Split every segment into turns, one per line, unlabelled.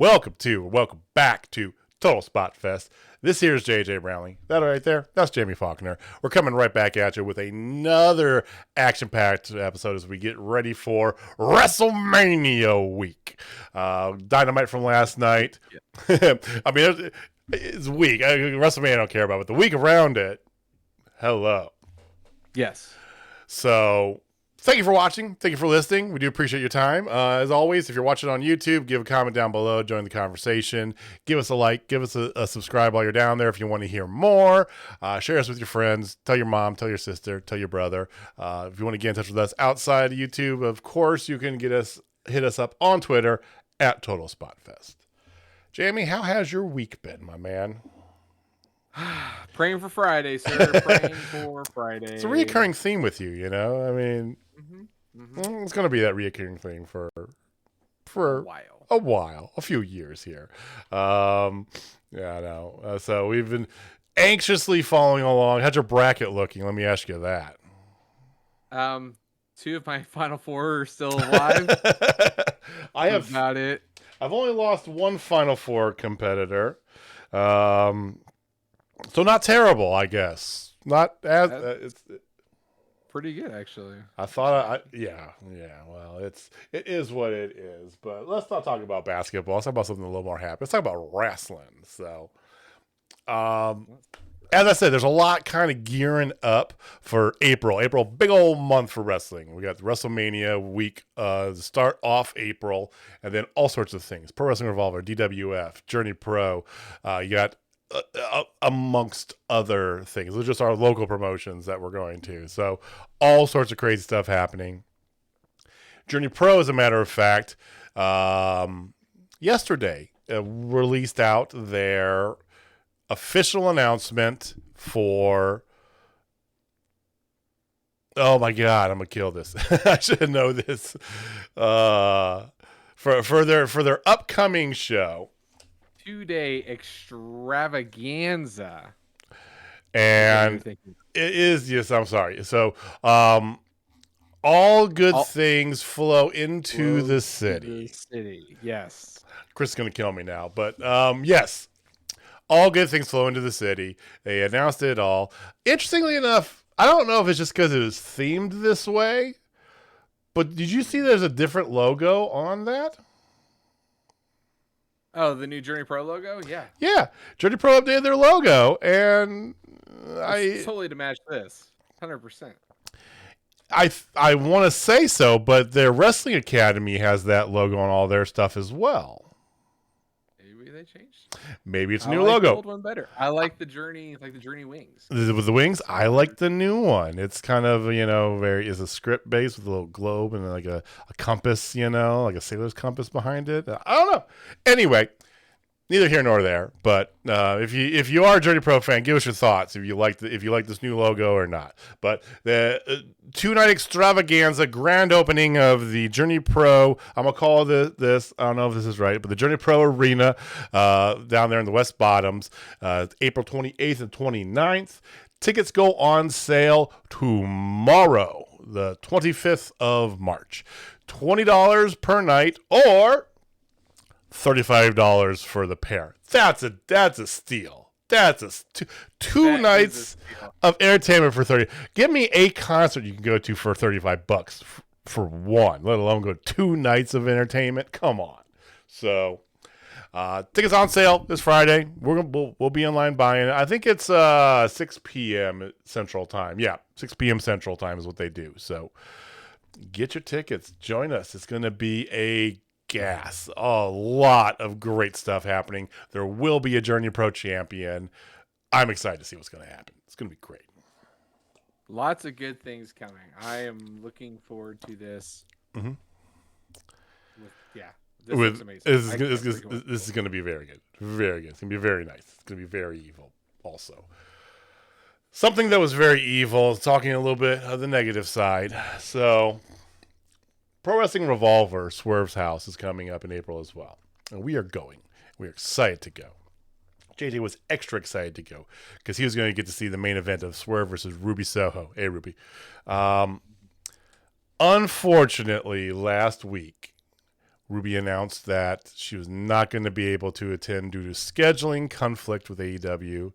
welcome back to Total Spotfest. This here is JJ Brownlee. That right there, that's Jamie Faulkner. We're coming right back at you with another action-packed episode as we get ready for WrestleMania week. Dynamite from last night. Yeah. I mean, it's week. WrestleMania I don't care about, but the week around it, hello.
Yes.
So, thank you for watching. Thank you for listening. We do appreciate your time. As always, if you're watching on YouTube, give a comment down below. Join the conversation. Give us a like. Give us a subscribe while you're down there if you want to hear more. Share us with your friends. Tell your mom. Tell your sister. Tell your brother. If you want to get in touch with us outside of YouTube, of course, you can hit us up on Twitter at Total Spotfest. Jamie, how has your week been, my man?
Praying for Friday, sir. Praying for Friday.
It's a recurring theme with you, you know? I mean, it's going to be that recurring thing for a while, a few years here. Yeah, I know. So we've been anxiously following along. How's your bracket looking? Let me ask you that.
Two of my final four are still alive. About it.
I've only lost one Final Four competitor. So not terrible, I guess. Not as it's
pretty good, actually.
I thought yeah. Well, it is what it is. But let's not talk about basketball. Let's talk about something a little more happy. Let's talk about wrestling. So, as I said, there's a lot kind of gearing up for April. April, big old month for wrestling. We got the WrestleMania week, start off April, and then all sorts of things. Pro Wrestling Revolver, DWF, Journey Pro. You got amongst other things. Those are just our local promotions that we're going to. So all sorts of crazy stuff happening. Journey Pro, as a matter of fact, yesterday released out their official announcement for, oh my God, I'm gonna kill this. I should know this. For their upcoming show.
2-day extravaganza.
And it is, yes, I'm sorry. So, all good things flow into the city.
Yes.
Chris is going to kill me now, but yes, all good things flow into the city. They announced it all. Interestingly enough, I don't know if it's just because it was themed this way, but did you see there's a different logo on that?
Oh, the new Journey Pro logo? Yeah.
Yeah. Journey Pro updated their logo, and
it's totally to match this. 100%.
I want to say so, but their Wrestling Academy has that logo on all their stuff as well.
Maybe they changed.
Maybe it's a new logo.
The old one better. I like the Journey wings.
With the wings, I like the new one. It's kind of, is a script base with a little globe and like a compass, like a sailor's compass behind it. I don't know. Anyway, neither here nor there. But if you are a Journey Pro fan, give us your thoughts if you like this new logo or not. But the 2-night extravaganza grand opening of the Journey Pro. I'm gonna call this. I don't know if this is right, but the Journey Pro Arena down there in the West Bottoms, April 28th and 29th. Tickets go on sale tomorrow, the 25th of March. $20 per night or $35 for the pair. That's a steal. That's two nights of entertainment for 30. Give me a concert you can go to for $35 for one, let alone go 2 nights of entertainment. Come on. So, tickets on sale this Friday. We'll be online buying it. I think it's 6 p.m. Central Time. Yeah, 6 p.m. Central Time is what they do. So, get your tickets. Join us. It's going to be a lot of great stuff happening. There will be a Journey Pro champion. I'm excited to see what's going to happen. It's going to be great.
Lots of good things coming. I am looking forward to this.
Mm-hmm.
This looks amazing.
This is going to be very good. Very good. It's going to be very nice. It's going to be very evil also. Something that was very evil, talking a little bit of the negative side. So, Pro Wrestling Revolver, Swerve's House, is coming up in April as well. And we are going. We're excited to go. JJ was extra excited to go because he was going to get to see the main event of Swerve versus Ruby Soho. Hey, Ruby. Unfortunately, last week, Ruby announced that she was not going to be able to attend due to scheduling conflict with AEW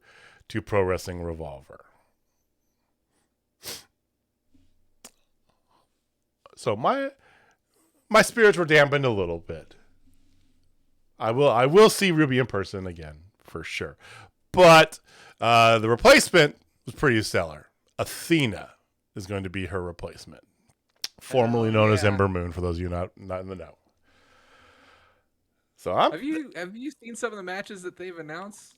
to Pro Wrestling Revolver. So my spirits were dampened a little bit. I will see Ruby in person again for sure, but the replacement was pretty stellar. Athena is going to be her replacement, formerly known as Ember Moon. For those of you not in the know. So
have you seen some of the matches that they've announced?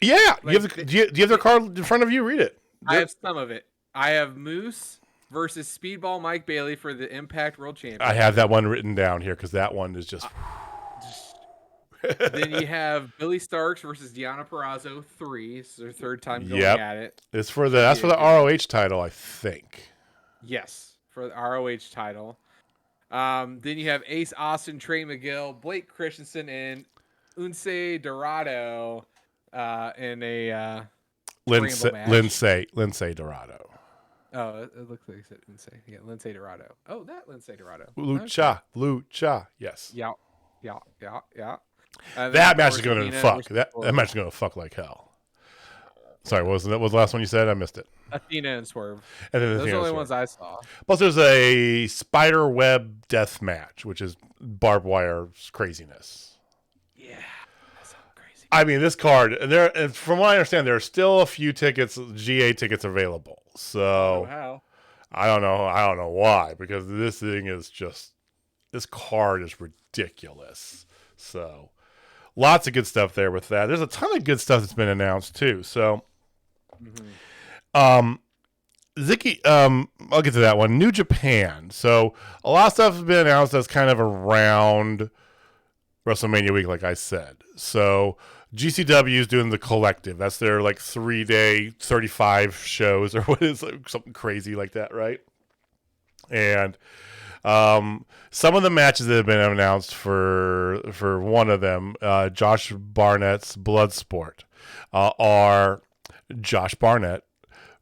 Yeah, do you have their card in front of you? Read it.
I have some of it. I have Moose versus Speedball Mike Bailey for the Impact World Championship.
I have that one written down here because that one is just.
Then you have Billy Starks versus Deonna Purrazzo 3. It's their third time going at it.
It's for that's for the ROH title, I think.
Yes, for the ROH title. Then you have Ace Austin, Trey McGill, Blake Christensen, and Lince Dorado in a
Lince Dorado.
Oh, it looks like it Lince. Yeah, Lince Dorado. Oh, that Lince Dorado.
Lucha. Yes.
Yeah.
That match is going to fuck. That match is going to fuck like hell. Sorry, what was the last one you said? I missed it.
Athena and Swerve.
And then
those are the only ones I saw.
Plus, there's a spider web death match, which is barbed wire craziness.
Yeah, that sounds crazy.
I mean, this card, and from what I understand, there are still a few tickets, GA tickets available. So I don't know why, because this thing is just, this card is ridiculous. So lots of good stuff there with that. There's a ton of good stuff that's been announced too. So, Zicky, I'll get to that one. New Japan. So a lot of stuff has been announced that's kind of around WrestleMania week, like I said. So GCW is doing the Collective. That's their like 3-day, 35 shows or what is like, something crazy like that, right? And some of the matches that have been announced for one of them, Josh Barnett's Bloodsport, are Josh Barnett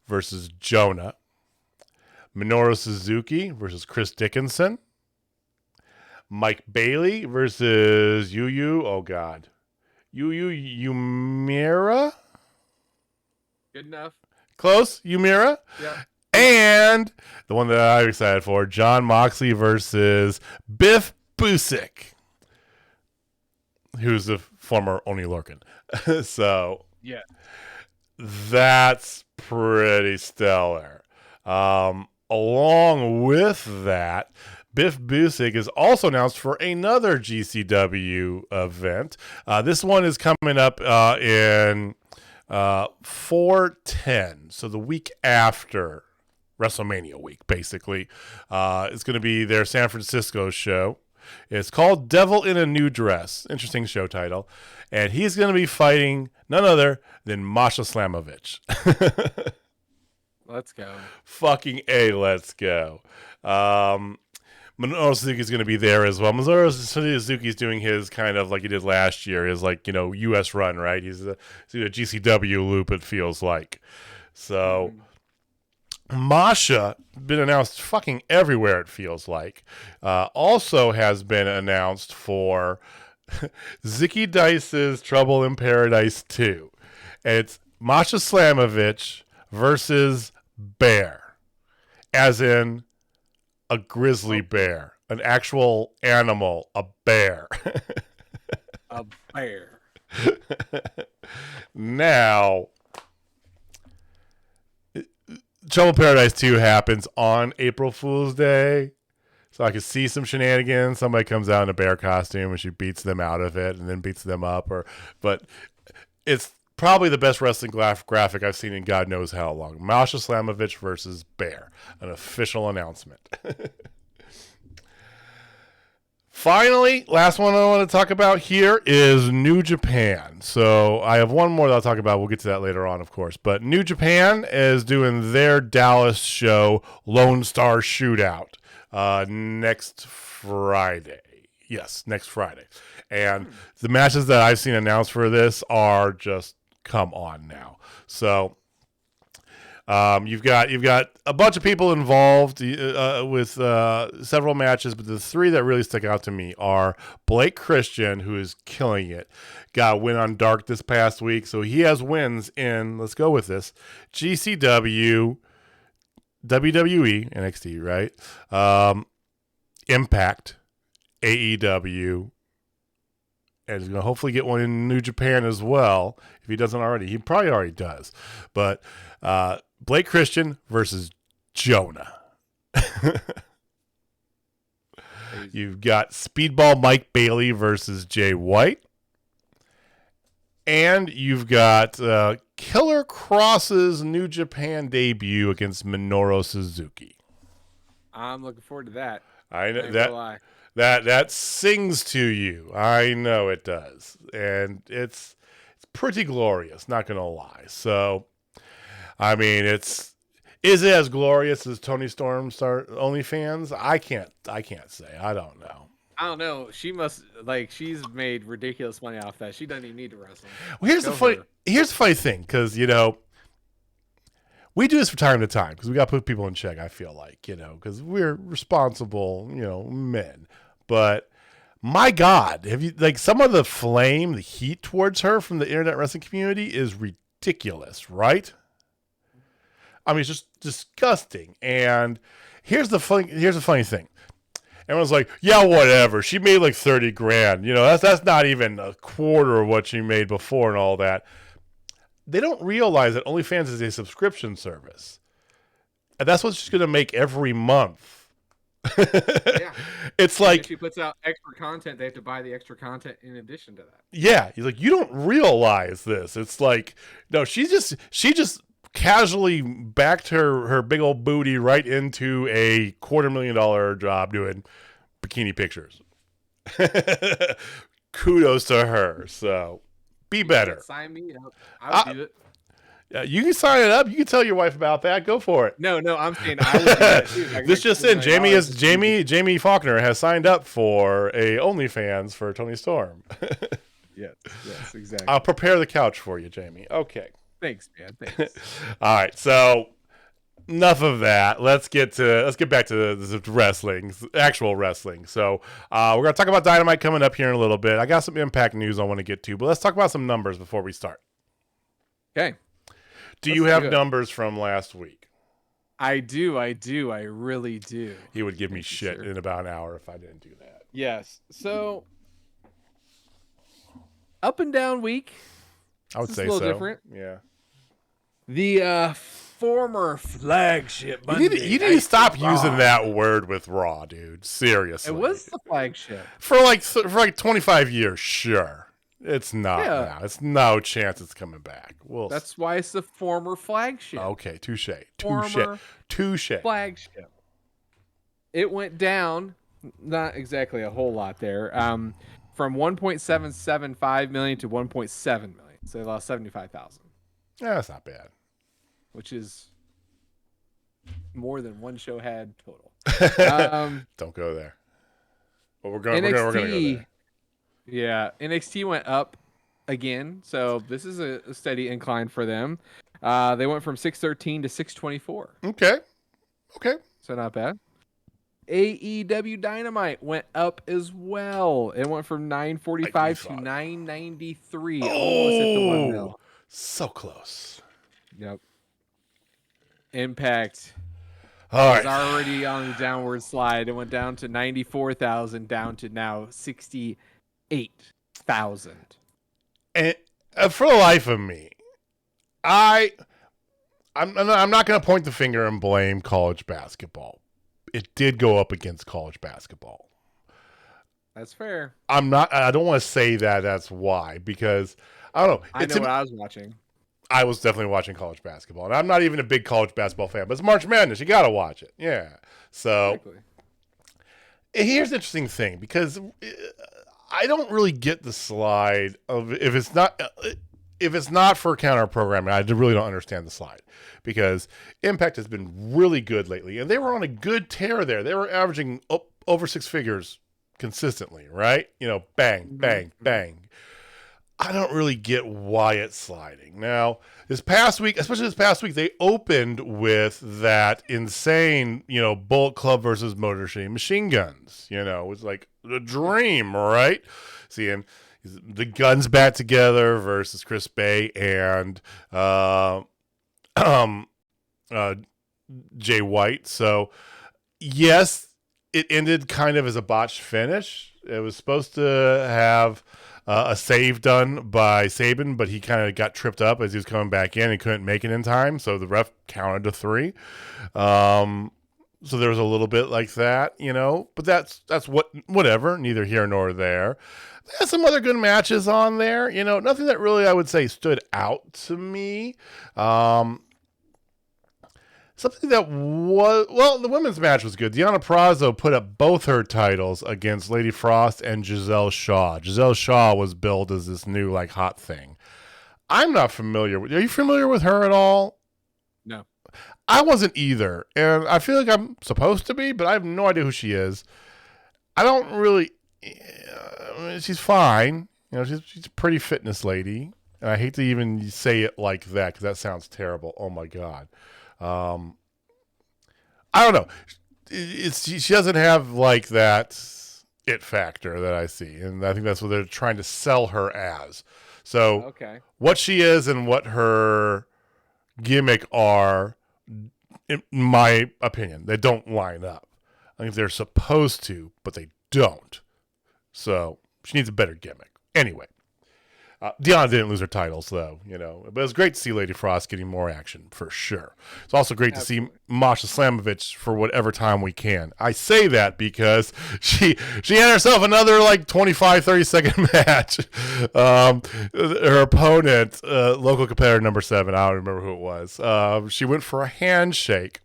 versus Jonah, Minoru Suzuki versus Chris Dickinson, Mike Bailey versus Yuya Umira.
Good enough.
Close, Umira.
Yeah.
And the one that I'm excited for, John Moxley versus Biff Busick, who's the former Oni Lorcan. So
yeah,
that's pretty stellar. Along with that, Biff Busick is also announced for another GCW event. This one is coming up in 4/10, so the week after WrestleMania week, basically. It's going to be their San Francisco show. It's called Devil in a New Dress. Interesting show title. And he's going to be fighting none other than Masha Slamovich.
Let's go.
Fucking A, let's go. Minoru Suzuki is going to be there as well. Minoru Suzuki is doing his kind of like he did last year, his like, U.S. run, right? He's a GCW loop, it feels like. So Masha, been announced fucking everywhere, it feels like. Also has been announced for Zicky Dice's Trouble in Paradise 2. And it's Masha Slamovich versus Bear. As in a grizzly bear. An actual animal. A bear.
A bear.
Now, Trouble in Paradise 2 happens on April Fool's Day. So I can see some shenanigans. Somebody comes out in a bear costume and she beats them out of it and then beats them up. But it's probably the best wrestling graphic I've seen in God knows how long. Masha Slamovich versus Bear. An official announcement. Finally, last one I want to talk about here is New Japan. So I have one more that I'll talk about. We'll get to that later on, of course. But New Japan is doing their Dallas show, Lone Star Shootout, next Friday. Yes, next Friday. And the matches that I've seen announced for this are just, come on now. So You've got a bunch of people involved with several matches, but the three that really stick out to me are Blake Christian, who is killing it. Got a win on Dark this past week, so he has wins in, let's go with this, GCW, WWE, NXT, right? Impact, AEW, and he's going to hopefully get one in New Japan as well. If he doesn't already, he probably already does. But Blake Christian versus Jonah. You've got Speedball Mike Bailey versus Jay White. And you've got Killer Cross's New Japan debut against Minoru Suzuki.
I'm looking forward to that.
I know that sings to you. I know it does, and it's pretty glorious. Not gonna lie. So, I mean, is it as glorious as Toni Storm start OnlyFans? I can't say. I don't know.
I don't know. She must she's made ridiculous money off that. She doesn't even need to wrestle.
Well, here's the funny thing, because we do this from time to time because we got to put people in check. I feel like because we're responsible men. But my God, have you some of the flame, the heat towards her from the internet wrestling community is ridiculous, right? I mean, it's just disgusting. And here's the funny thing. Everyone's like, yeah, whatever. She made like 30 grand. That's not even a quarter of what she made before and all that. They don't realize that OnlyFans is a subscription service. And that's what she's going to make every month.
Yeah.
It's like
if she puts out extra content, they have to buy the extra content in addition to that.
Yeah. He's like, you don't realize this. It's like, no, she just casually backed her big old booty right into a $250,000 job doing bikini pictures. Kudos to her. So be better.
Sign me up. I'll do it.
You can sign it up. You can tell your wife about that. Go for it.
No, I'm saying I would do that too.
This just in: Jamie Faulkner has signed up for a OnlyFans for Toni Storm.
Yes, exactly.
I'll prepare the couch for you, Jamie. Okay.
Thanks, man. Thanks.
All right, so enough of that. Let's get back to the wrestling, actual wrestling. So we're gonna talk about Dynamite coming up here in a little bit. I got some Impact news I want to get to, but let's talk about some numbers before we start.
Okay.
Do you have numbers from last week?
I do. I really do.
He would give me shit in about an hour if I didn't do that.
Yes. So up and down week.
I would say
a little
so.
Different.
Yeah.
The former flagship.
You need to stop using that word with Raw, dude. Seriously.
It was the flagship
for like 25 years. Sure, it's not now. It's no chance it's coming back.
That's why it's the former flagship.
Okay, touche.
Flagship. It went down, not exactly a whole lot there. From 1.775 million to 1.7 million. So they lost 75,000.
Yeah, that's not bad.
Which is more than one show had total.
Don't go there. But we're going to go there.
Yeah, NXT went up again. So this is a steady incline for them. They went from 613 to 624.
Okay.
So not bad. AEW Dynamite went up as well. It went from 945 to 993. Almost hit the 1 mil.
So close.
Yep. Impact
was
already on the downward slide. It went down to 94,000, down to now 68,000.
And for the life of me, I'm not going to point the finger and blame college basketball. It did go up against college basketball.
That's fair.
I don't want to say that's why, because I don't know.
I know what I was watching.
I was definitely watching college basketball, and I'm not even a big college basketball fan, but it's March Madness. You got to watch it. Yeah. So exactly. Here's the interesting thing, because I don't really get the slide of if it's not for counter programming, I really don't understand the slide, because Impact has been really good lately, and they were on a good tear there. They were averaging over six figures consistently, right? Bang, bang, bang. I don't really get why it's sliding. Now, this past week, especially this past week, they opened with that insane, Bullet Club versus Motor Machine Guns. It was like the dream, right? Seeing the Guns back together versus Chris Bay and Jay White. So, yes, it ended kind of as a botched finish. It was supposed to have a save done by Sabin, but he kind of got tripped up as he was coming back in and couldn't make it in time. So the ref counted to 3. So there was a little bit like that, but that's whatever, neither here nor there. There's some other good matches on there, nothing that really I would say stood out to me. Something that the women's match was good. Deonna Purrazzo put up both her titles against Lady Frost and Giselle Shaw. Giselle Shaw was billed as this new, hot thing. I'm not familiar with... Are you familiar with her at all?
No.
I wasn't either. And I feel like I'm supposed to be, but I have no idea who she is. I don't really... she's fine. She's a pretty fitness lady. And I hate to even say it like that because that sounds terrible. Oh, my God. I don't know. She doesn't have that it factor that I see, and I think that's what they're trying to sell her as. So,
okay,
what she is and what her gimmick are, in my opinion, they don't line up. I think they're supposed to, but they don't. So she needs a better gimmick. Anyway. Deonna didn't lose her titles, though, But it's great to see Lady Frost getting more action, for sure. It's also great to see Masha Slamovich for whatever time we can. I say that because she had herself another, 25, 30-second match. Her opponent, local competitor number 7, I don't remember who it was. She went for a handshake.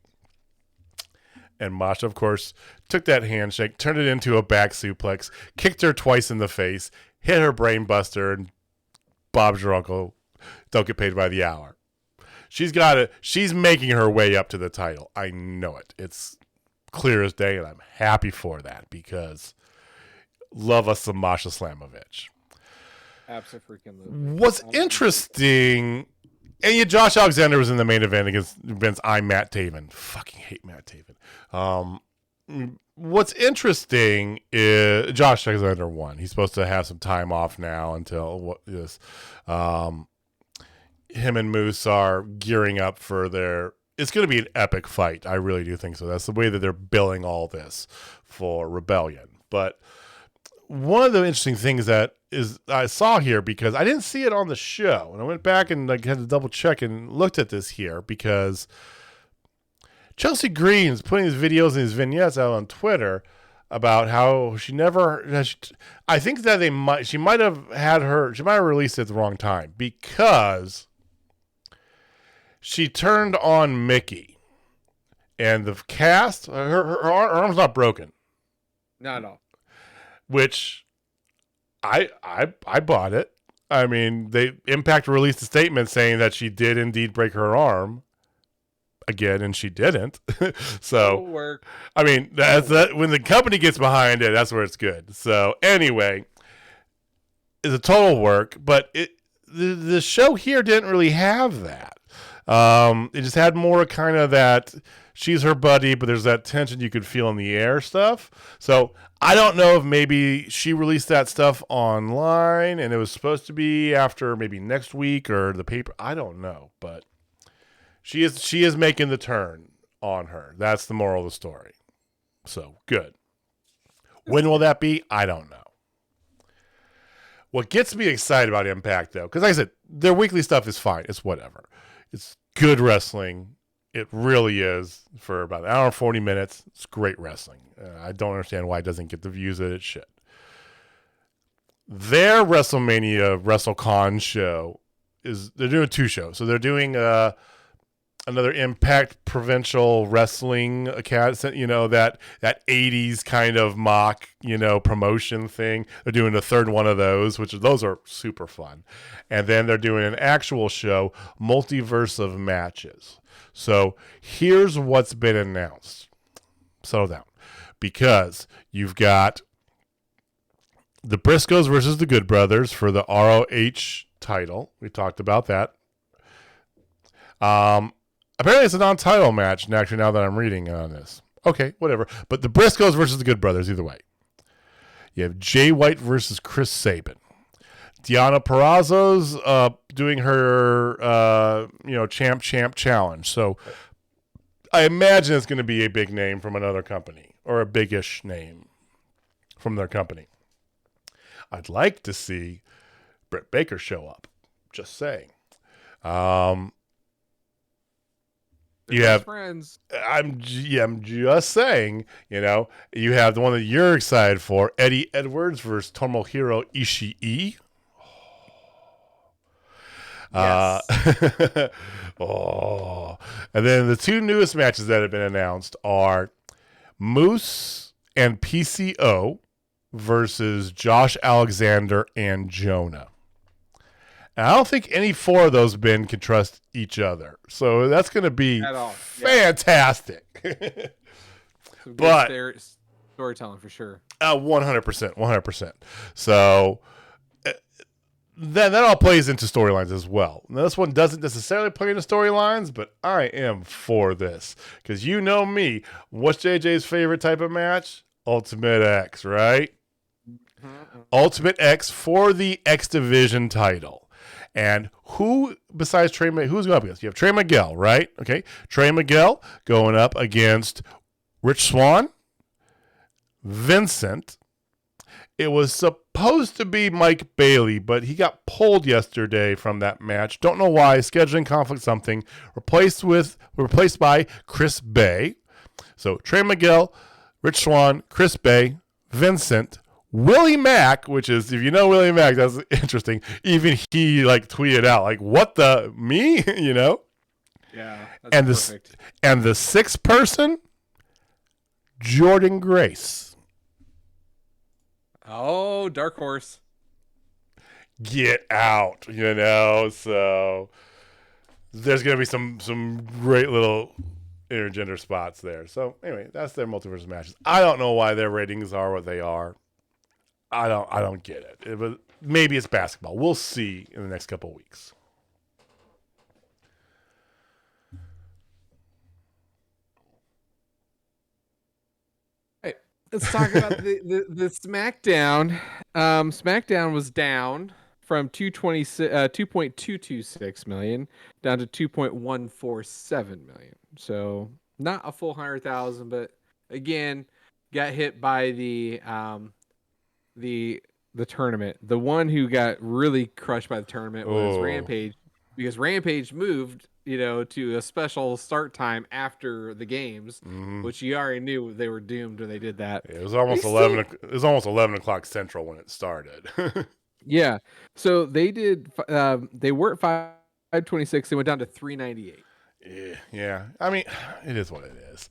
And Masha, of course, took that handshake, turned it into a back suplex, kicked her twice in the face, hit her brain buster, and Bob's your uncle. Don't get paid by the hour. She's got it. She's making her way up to the title. I know it. It's clear as day, and I'm happy for that because love us some Masha Slamovich.
Absolutely.
What's interesting, and yeah, Josh Alexander was in the main event against Matt Taven. Fucking hate Matt Taven. What's interesting is Josh Alexander won. He's supposed to have some time off now until this. Him and Moose are gearing up for their... It's going to be an epic fight. I really do think so. That's the way that they're billing all this for Rebellion. But one of the interesting things that I saw here, because I didn't see it on the show, and I went back and had to double check and looked at this here because... Chelsea Green's putting his videos and his vignettes out on Twitter about how she never. I think that she might have released it at the wrong time because she turned on Mickey, and the cast. Her arm's not broken.
Not at all.
Which I bought it. I mean, Impact released a statement saying that she did indeed break her arm. Again, and she didn't. So, I mean, when the company gets behind it, that's where it's good. So, anyway, it's a total work, but the show here didn't really have that. It just had more kind of that she's her buddy, but there's that tension you could feel in the air stuff. So, I don't know if maybe she released that stuff online and it was supposed to be after maybe next week or the paper. I don't know, but she is making the turn on her. That's the moral of the story. So, good. When will that be? I don't know. What gets me excited about Impact, though, because like I said, their weekly stuff is fine. It's whatever. It's good wrestling. It really is. For about an hour and 40 minutes, it's great wrestling. I don't understand why it doesn't get the views that it should. Their WrestleMania WrestleCon show they're doing 2 shows. So they're doing another Impact Provincial Wrestling Academy, that 80s kind of mock, promotion thing. They're doing a third one of those, those are super fun. And then they're doing an actual show, Multiverse of Matches. So here's what's been announced. Settle down. Because you've got the Briscoes versus the Good Brothers for the ROH title. We talked about that. Apparently it's a non-title match, actually, now that I'm reading on this. Okay, whatever. But the Briscoes versus the Good Brothers, either way. You have Jay White versus Chris Sabin. Deonna Purrazzo's doing her, champ challenge. So I imagine it's going to be a big name from another company, or a big-ish name from their company. I'd like to see Britt Baker show up. Just saying. You have
friends.
I'm just saying, you have the one that you're excited for, Eddie Edwards versus Tomohiro Ishii.
Yes.
And then the two newest matches that have been announced are Moose and PCO versus Josh Alexander and Jonah. And I don't think any four of those men can trust each other. So that's going to be fantastic. But
storytelling for sure.
100%. So then that all plays into storylines as well. Now, this one doesn't necessarily play into storylines, but I am for this. Because you know me. What's JJ's favorite type of match? Ultimate X, right? Mm-hmm. Ultimate X for the X Division title. And who, besides Trey Miguel, who's going up against? You have Trey Miguel, right? Okay. Trey Miguel going up against Rich Swann, Vincent. It was supposed to be Mike Bailey, but he got pulled yesterday from that match. Don't know why. Scheduling conflict something. Replaced by Chris Bay. So Trey Miguel, Rich Swann, Chris Bay, Vincent, Willie Mack, which is, if you know Willie Mack, that's interesting. Even he tweeted out, what the, me?
Yeah, that's perfect.
And the sixth person, Jordan Grace.
Oh, Dark Horse.
Get out, so there's going to be some great little intergender spots there. So anyway, that's their multiverse matches. I don't know why their ratings are what they are. I don't get it. But maybe it's basketball. We'll see in the next couple of weeks.
Hey, let's talk about the SmackDown. SmackDown was down from 2.226 million down to 2.147 million. So not a full 100,000, but again, got hit by the tournament. The one who got really crushed by the tournament was Rampage, because Rampage moved, to a special start time after the games, which you already knew they were doomed when they did that.
It was almost 11. It was almost 11 o'clock Central when it started.
Yeah. So they did. They were at 526. They went down to 398.
Yeah. I mean, it is what it is.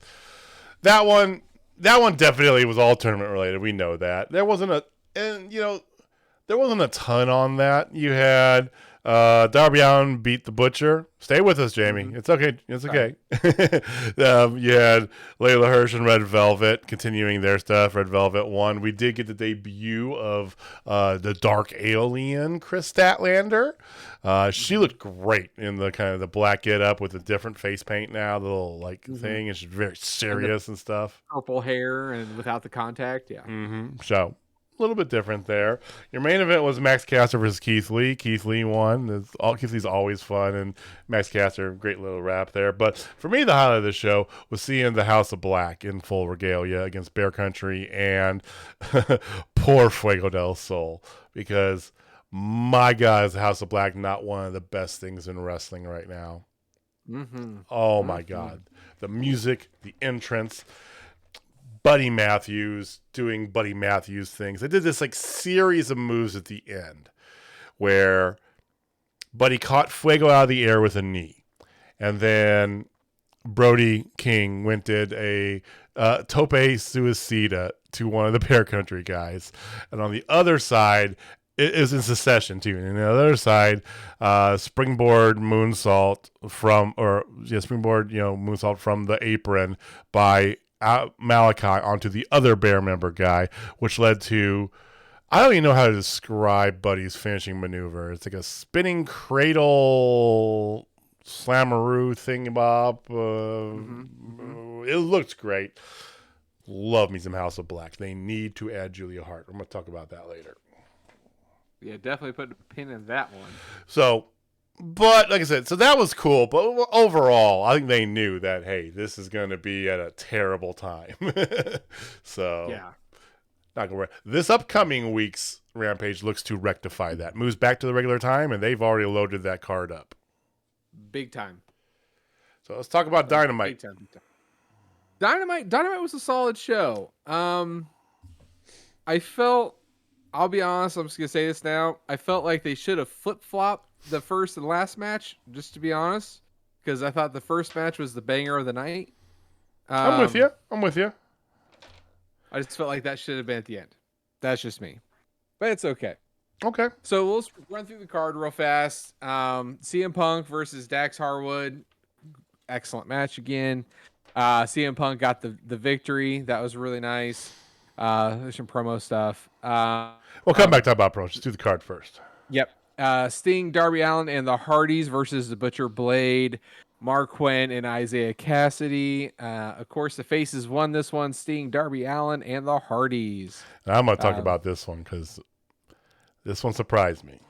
That one definitely was all tournament related. We know that. There wasn't a ton on that. You had Darby Allin beat the Butcher. Stay with us, Jamie. Mm-hmm. It's okay. It's okay. You had Layla Hirsch and Red Velvet continuing their stuff. Red Velvet won. We did get the debut of the Dark Alien, Chris Statlander. She looked great in the kind of the black get up with the different face paint now, the little thing. And she's very serious and stuff.
Purple hair and without the contact. Yeah.
Mm-hmm. So a little bit different there. Your main event was Max Caster versus Keith Lee. Keith Lee won. Keith Lee's always fun, and Max Caster, great little rap there. But for me, the highlight of the show was seeing the House of Black in full regalia against Bear Country and poor Fuego del Sol, because my God, is the House of Black not one of the best things in wrestling right now?
Mm-hmm.
Oh my God. The music, the entrance, Buddy Matthews doing Buddy Matthews things. They did this series of moves at the end where Buddy caught Fuego out of the air with a knee. And then Brody King did a tope suicida to one of the Bear Country guys. And on the other side, it is in succession too. And on the other side, springboard moonsault moonsault from the apron by Malachi onto the other Bear member guy, which led to I don't even know how to describe Buddy's finishing maneuver. It's like a spinning cradle slammeroo thingamabob. It looks great. Love me some House of Black. They need to add Julia Hart. I'm going to talk about that later.
Yeah, definitely put a pin in that one.
So, but like I said, so that was cool. But overall, I think they knew that, hey, this is going to be at a terrible time. So,
yeah.
Not gonna worry. This upcoming week's Rampage looks to rectify that. Moves back to the regular time, and they've already loaded that card up.
Big time.
So let's talk about Dynamite.
Big time, big time. Dynamite was a solid show. I felt, I'll be honest, I'm just going to say this now. I felt like they should have flip-flopped the first and last match, just to be honest, because I thought the first match was the banger of the night.
I'm with you.
I just felt like that should have been at the end. That's just me. But it's okay.
Okay.
So let's run through the card real fast. CM Punk versus Dax Harwood. Excellent match again. CM Punk got the victory. That was really nice. There's some promo stuff.
We'll come back to talk about pros. Just do the card first.
Yep. Sting, Darby Allin, and the Hardys versus the Butcher Blade, Mark Quinn, and Isaiah Cassidy. Of course, the faces won this one. Sting, Darby Allin, and the Hardys.
And I'm going to talk about this one because this one surprised me.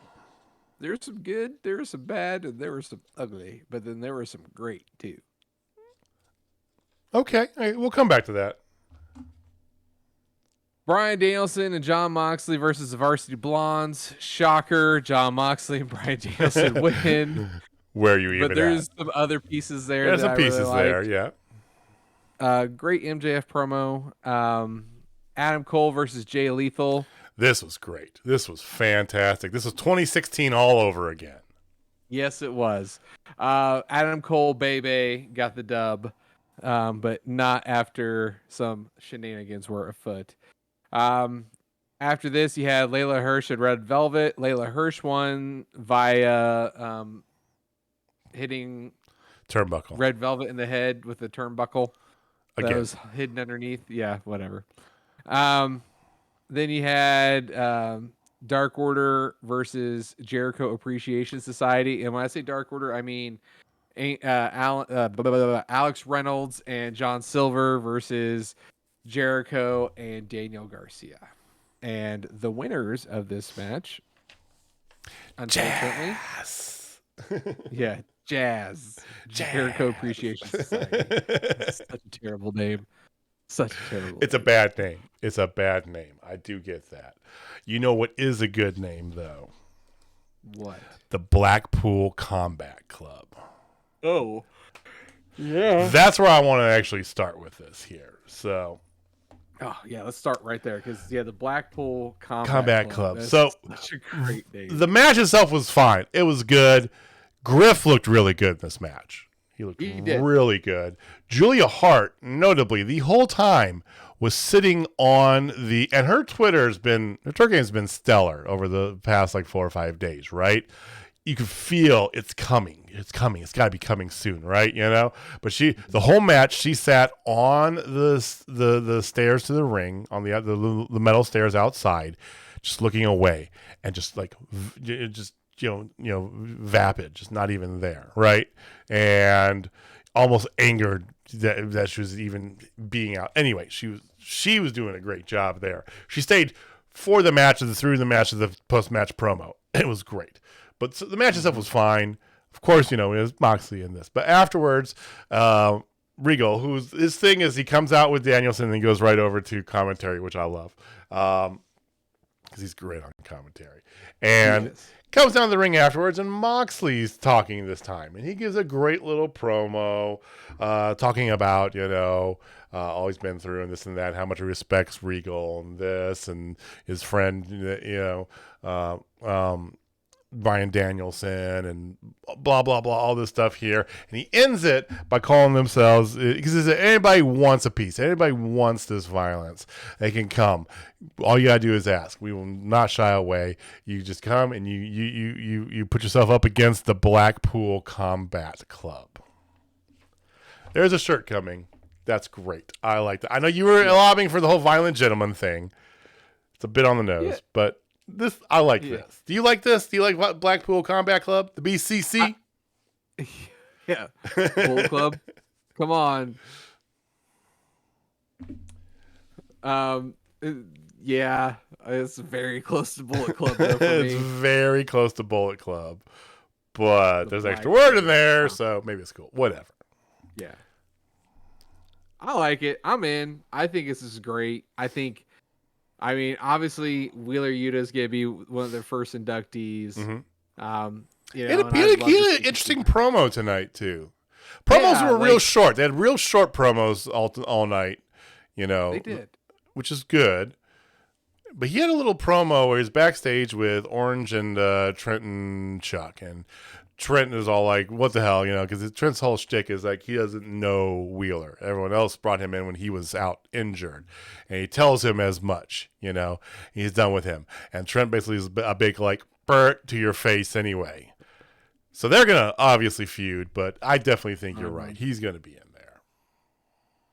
There's some good, there was some bad, and there was some ugly, but then there were some great too.
Okay, all right, we'll come back to that.
Bryan Danielson and Jon Moxley versus the Varsity Blondes. Shocker, Jon Moxley and Bryan Danielson win.
Where are you even
But there's some other pieces there.
There's some
I
pieces
really
there, yeah.
Great MJF promo. Adam Cole versus Jay Lethal.
This was great. This was fantastic. This was 2016 all over again.
Yes, it was. Adam Cole, Bebe, got the dub, but not after some shenanigans were afoot. After this, you had Layla Hirsch and Red Velvet. Layla Hirsch won via hitting
turnbuckle
Red Velvet in the head with the turnbuckle that
again.
was hidden underneath. Yeah, whatever. Then you had Dark Order versus Jericho Appreciation Society. And when I say Dark Order, I mean Alex Reynolds and John Silver versus Jericho and Daniel Garcia. And the winners of this match, unfortunately, Jazz. Jericho Appreciation Society. Such a terrible name. Such a terrible
It's
name.
a bad name. It's a bad name. I do get that. You know what is a good name, though?
What?
The Blackpool Combat Club.
Oh. Yeah.
That's where I want to actually start with this here. So,
oh, yeah, let's start right there because, the Blackpool
Combat Club.
That's
So,
such a great name.
the match itself was fine. It was good. Griff looked really good in this match. He looked really good. Julia Hart, notably, the whole time was sitting on and her Twitter's been stellar over the past 4 or 5 days, right? You can feel it's coming. It's coming. It's got to be coming soon, right? But the whole match, she sat on the stairs to the ring, on the metal stairs outside, just looking away and just vapid, just not even there, right? And almost angered that she was even being out. Anyway, she was doing a great job there. She stayed for the match, through the match, of the post-match promo. It was great. But the match itself was fine. Of course, it was Moxley in this. But afterwards, Regal, his thing is he comes out with Danielson and he goes right over to commentary, which I love. Because he's great on commentary. And comes down to the ring afterwards, and Moxley's talking this time. And he gives a great little promo talking about, all he's been through and this and that, how much he respects Regal and this and his friend, Bryan Danielson and blah, blah, blah, all this stuff here. And he ends it by calling themselves, because anybody wants a piece, anybody wants this violence, they can come. All you got to do is ask. We will not shy away. You just come and you put yourself up against the Blackpool Combat Club. There's a shirt coming. That's great. I like that. I know you were lobbying for the whole Violent Gentleman thing. It's a bit on the nose, but I like this. Do you like this? Do you like Blackpool Combat Club, the BCC?
Yeah, Bullet Club. Come on. Yeah, it's very close to Bullet Club though, for me.
It's very close to Bullet Club, but there's an extra word in there, so maybe it's cool. Whatever.
Yeah, I like it. I'm in. I think this is great. I mean, obviously Wheeler Yuta is gonna be one of their first inductees.
Mm-hmm.
You know,
he had an interesting promo tonight too. Promos were real short. They had real short promos all night. You know,
they did,
which is good. But he had a little promo where he's backstage with Orange and Trent and Chuck, and Trent is all like, "What the hell?" You know, because Trent's whole shtick is like he doesn't know Wheeler. Everyone else brought him in when he was out injured, and he tells him as much. You know, he's done with him, and Trent basically is a big like "Bert" to your face anyway. So they're gonna obviously feud, but I definitely think you're right. He's gonna be in there.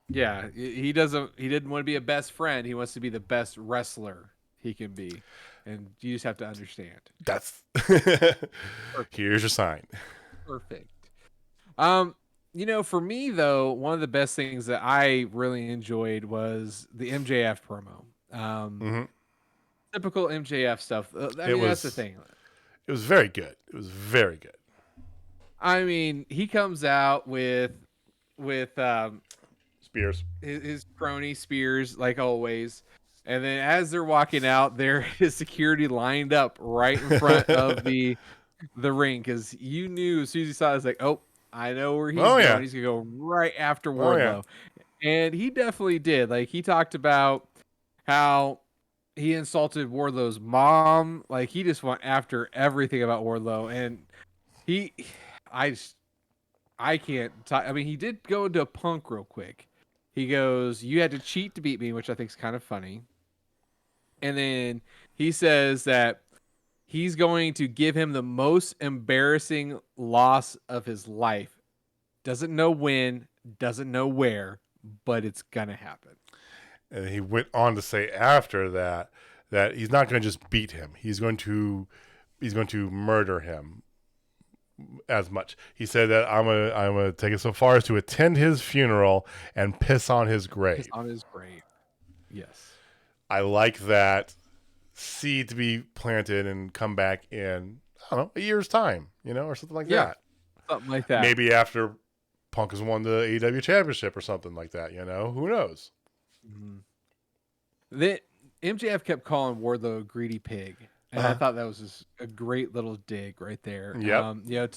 Yeah, he didn't want to be a best friend. He wants to be the best wrestler he can be. And you just have to understand.
That's here's your sign.
Perfect. You know, for me though, one of the best things that I really enjoyed was the MJF promo. Typical MJF stuff. That's the thing.
It was very good. It was very good.
I mean, he comes out with
Spears.
His crony Spears, like always. And then as they're walking out, there is security lined up right in front of the ring, because you knew as soon as you saw it, it's like, oh, I know where he's going. Yeah. He's gonna go right after Wardlow. And he definitely did. Like, he talked about how he insulted Wardlow's mom. Like, he just went after everything about Wardlow. And I can't talk. I mean, he did go into a Punk real quick. He goes, "You had to cheat to beat me," which I think is kind of funny. And then he says that he's going to give him the most embarrassing loss of his life. Doesn't know when, doesn't know where, but it's going to happen.
And he went on to say after that he's not going to just beat him. He's going to murder him as much. He said that I'm gonna take it so far as to attend his funeral and piss on his grave.
Piss on his grave. Yes.
I like that seed to be planted and come back in, I don't know, a year's time, you know, or something like that.
Something like that.
Maybe after Punk has won the AEW championship or something like that, you know, who knows?
The MJF kept calling Wardlow a greedy pig. And I thought that was just a great little dig right there.
Yep.
You know,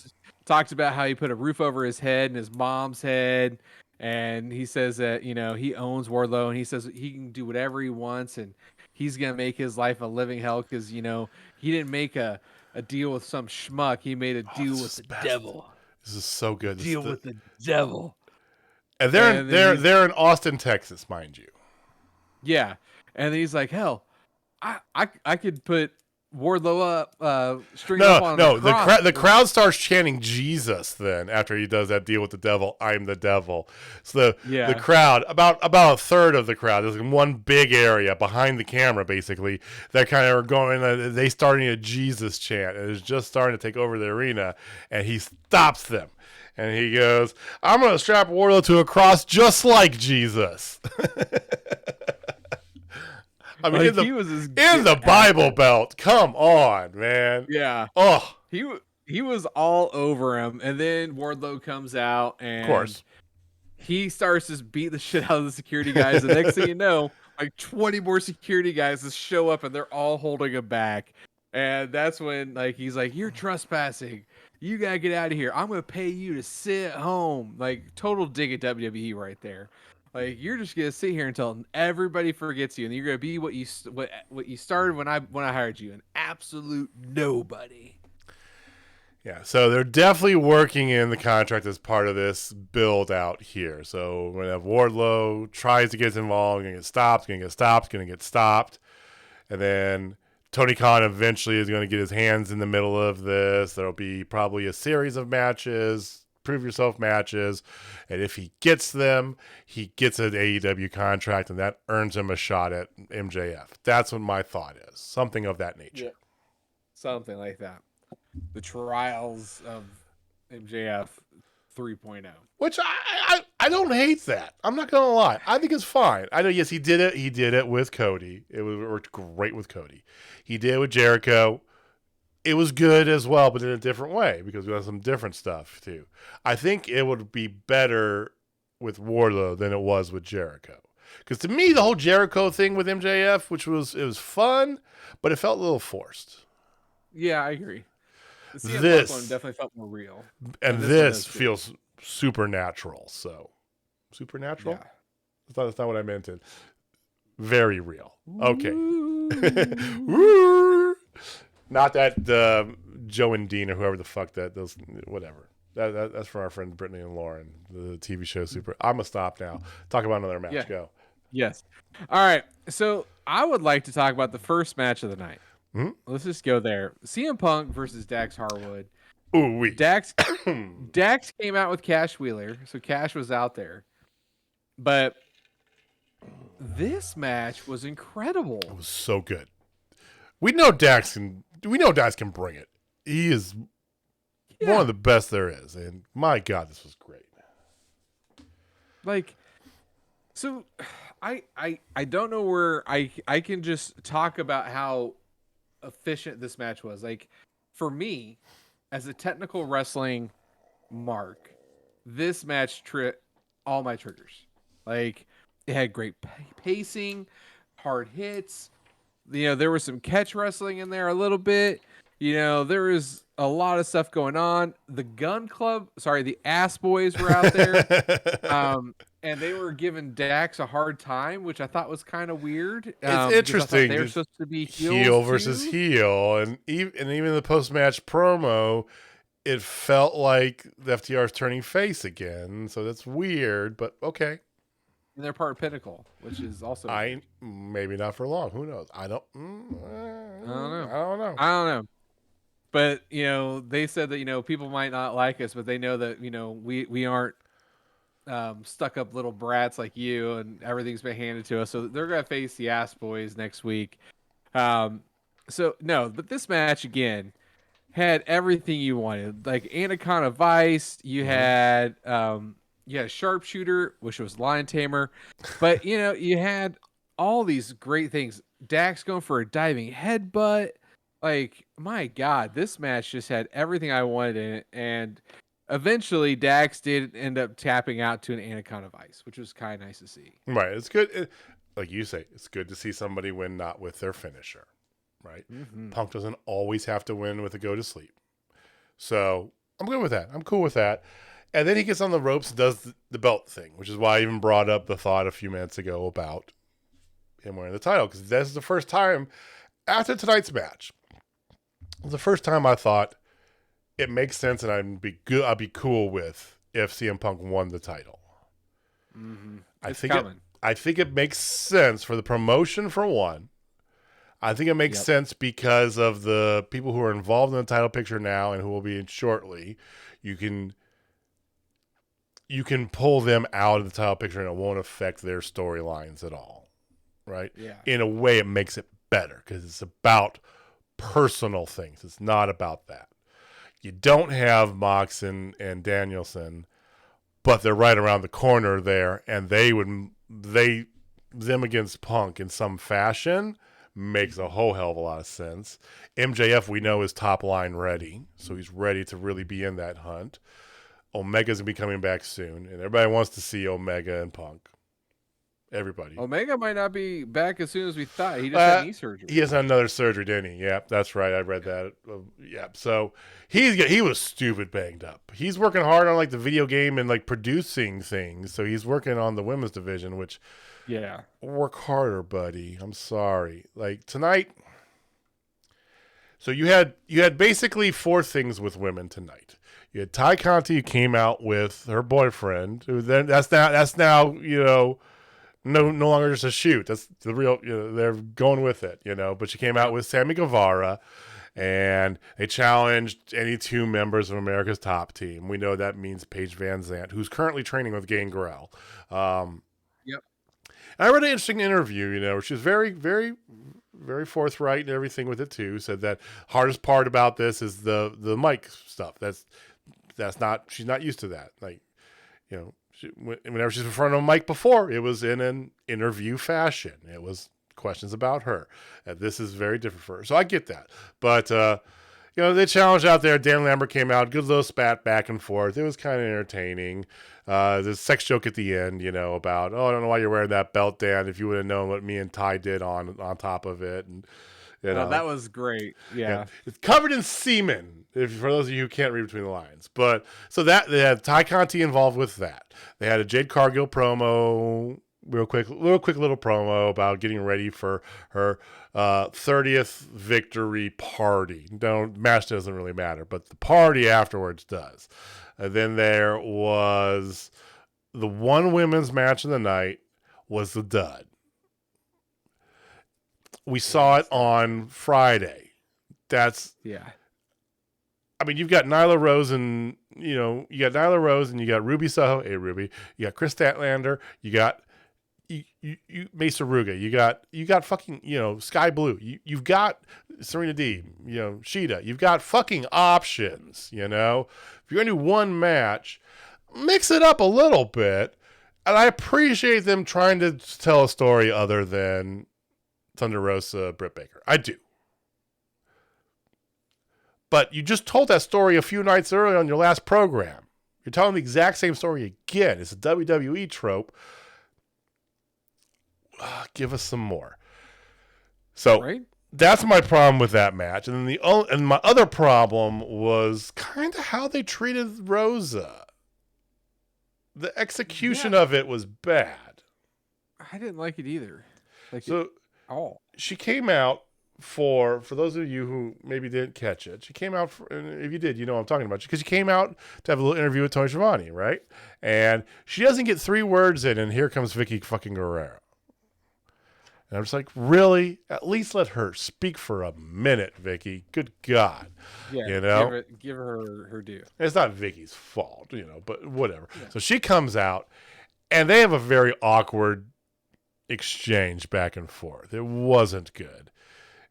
talked about how he put a roof over his head and his mom's head. And he says that, you know, he owns Wardlow, and he says he can do whatever he wants, and he's going to make his life a living hell because, you know, he didn't make a deal with some schmuck. He made a deal with the devil.
This is so good.
Deal with the devil.
And they're in Austin, Texas, mind you.
Yeah. And then he's like, hell, I could put Wardlow up, string up on
the crowd starts chanting Jesus then after he does that deal with the devil. I'm the devil. So the crowd, about a third of the crowd, there's one big area behind the camera basically that kind of are going, they starting a Jesus chant, and it's just starting to take over the arena, and he stops them and he goes, "I'm going to strap Wardlow to a cross just like Jesus." I mean, like, in the Bible Belt. Come on, man.
Yeah.
Oh,
he was all over him, and then Wardlow comes out, and
of course,
he starts to beat the shit out of the security guys. The next thing you know, like 20 more security guys just show up, and they're all holding him back. And that's when, like, he's like, "You're trespassing. You gotta get out of here. I'm gonna pay you to sit at home." Like, total dig at WWE right there. Like, you're just gonna sit here until everybody forgets you, and you're gonna be what you started when I hired you, an absolute nobody.
Yeah, so they're definitely working in the contract as part of this build out here. So when Wardlow tries to get involved, gonna get stopped, and then Tony Khan eventually is going to get his hands in the middle of this. There'll be probably a series of matches prove yourself matches. And if he gets them, he gets an AEW contract, and that earns him a shot at MJF. That's what my thought is. Something of that nature.
Yeah. Something like that. The trials of MJF 3.0.
Which I don't hate that. I'm not gonna lie. I think it's fine. I know. Yes, he did it. He did it with Cody. It worked great with Cody. He did it with Jericho. It was good as well, but in a different way because we have some different stuff too. I think it would be better with Wardlow than it was with Jericho. Because to me, the whole Jericho thing with MJF, it was fun, but it felt a little forced.
Yeah, I agree. The CM
This
Punk one definitely felt more real,
and this feels supernatural. So, supernatural?
Yeah.
That's not what I meant. Very real. Okay. Woo! Not that Joe and Dean or whoever the fuck those whatever. That's for our friends Brittany and Lauren. The TV show super. I'm gonna stop now. Talk about another match.
Yeah.
Go.
Yes. All right. So I would like to talk about the first match of the night.
Hmm?
Let's just go there. CM Punk versus Dax Harwood.
Ooh wee.
Dax came out with Cash Wheeler, so Cash was out there. But this match was incredible.
It was so good. We know Dax can bring it. He is one of the best there is, and my God, this was great.
Like, so I don't know where I can just talk about how efficient this match was. Like, for me, as a technical wrestling mark, this match tripped all my triggers. Like, it had great pacing, hard hits. You know, there was some catch wrestling in there a little bit. You know, there was a lot of stuff going on. The the Ass Boys were out there. And they were giving Dax a hard time, which I thought was kind of weird.
It's interesting.
They're supposed to be
heel versus heel, and even the post-match promo, it felt like the FTR is turning face again. So that's weird, but okay.
And they're part of Pinnacle, which is also
maybe not for long. Who knows? I don't know.
I don't know. But you know, they said that people might not like us, but they know that we aren't stuck up little brats like you, and everything's been handed to us. So they're gonna face the Ass Boys next week. So no, but this match again had everything you wanted. Like Anaconda Vice, you had Sharpshooter, which was Lion Tamer, but you had all these great things. Dax going for a diving headbutt. Like, my God, this match just had everything I wanted in it, and eventually, Dax did end up tapping out to an Anaconda Vice, which was kind of nice to see.
Right. It's good. Like you say, it's good to see somebody win not with their finisher. Right. Mm-hmm. Punk doesn't always have to win with a go to sleep. So I'm good with that. I'm cool with that. And then he gets on the ropes and does the belt thing, which is why I even brought up the thought a few minutes ago about him winning the title. Because this is the first time after tonight's match. It was the first time I thought, it makes sense, and I'd be cool with if CM Punk won the title.
Mm-hmm.
I think it makes sense for the promotion for one. I think it makes sense because of the people who are involved in the title picture now and who will be in shortly. You can pull them out of the title picture and it won't affect their storylines at all, right?
Yeah.
In a way, it makes it better because it's about personal things. It's not about that. You don't have Mox and Danielson, but they're right around the corner there, and them against Punk in some fashion makes a whole hell of a lot of sense. MJF, we know, is top line ready, so he's ready to really be in that hunt. Omega's going to be coming back soon, and everybody wants to see Omega and Punk. Everybody.
Omega might not be back as soon as we thought. He just had knee surgery.
He has another surgery, didn't he? Yeah, that's right. I read that. Yeah, so he was stupid banged up. He's working hard on like the video game and like producing things. So he's working on the women's division, which work harder, buddy. I'm sorry. Like tonight. So you had basically four things with women tonight. You had Ty Conti who came out with her boyfriend. Who then that's now no longer just a shoot. That's the real. They're going with it. But she came out with Sammy Guevara, and they challenged any two members of America's Top Team. We know that means Paige Van Zandt, who's currently training with Gangrel.
Yep.
I read an interesting interview, where she was very, very, very forthright and everything with it too. Said that hardest part about this is the mic stuff. That's not, she's not used to that. Like, whenever she's in front of a mic before, it was in an interview fashion. It was questions about her. This is very different for her. So I get that. But, they challenged out there. Dan Lambert came out, good little spat back and forth. It was kind of entertaining. The sex joke at the end, about, I don't know why you're wearing that belt, Dan, if you would have known what me and Ty did on top of it. And,
that was great. Yeah.
It's covered in semen, for those of you who can't read between the lines. But so that they had Ty Conti involved with that. They had a Jade Cargill promo, real quick little promo about getting ready for her 30th victory party. Match doesn't really matter, but the party afterwards does. And then there was the one women's match of the night was the dud. We saw it on Friday.
Yeah.
I mean, you've got Nyla Rose and you got Ruby Soho. Hey, Ruby. You got Chris Statlander. You got Mesa Ruga. You got fucking Sky Blue. You've got Serena D. Sheeta. You've got fucking options. If you're gonna do one match, mix it up a little bit. And I appreciate them trying to tell a story other than Thunder Rosa, Britt Baker. I do. But you just told that story a few nights earlier on your last program. You're telling the exact same story again. It's a WWE trope. Give us some more. So that's my problem with that match. And then my other problem was kind of how they treated Rosa. The execution of it was bad.
I didn't like it either. She
came out for those of you who maybe didn't catch it. She came out and if you did, you know what I'm talking about, because she came out to have a little interview with Tony Schiavone, right? And she doesn't get 3 words in, and here comes Vicky fucking Guerrero. And I'm just like, really? At least let her speak for a minute, Vicky. Good God.
Yeah, give her her due.
It's not Vicky's fault, but whatever. Yeah. So she comes out, and they have a very awkward exchange back and forth. It wasn't good.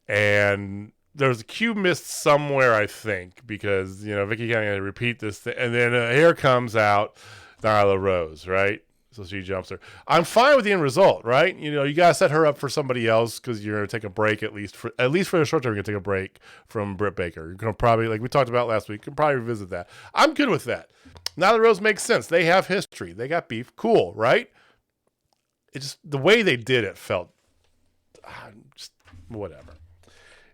And there's a cue missed somewhere, I think, because, Vicky kind of repeat this thing. And then here comes out Nyla Rose, right? So she jumps her. I'm fine with the end result, right? You got to set her up for somebody else because you're going to take a break at least for the short term. You're going to take a break from Britt Baker. You're going to probably, like we talked about last week, you can probably revisit that. I'm good with that. Nyla Rose makes sense. They have history. They got beef. Cool, right? It's just the way they did it felt just whatever.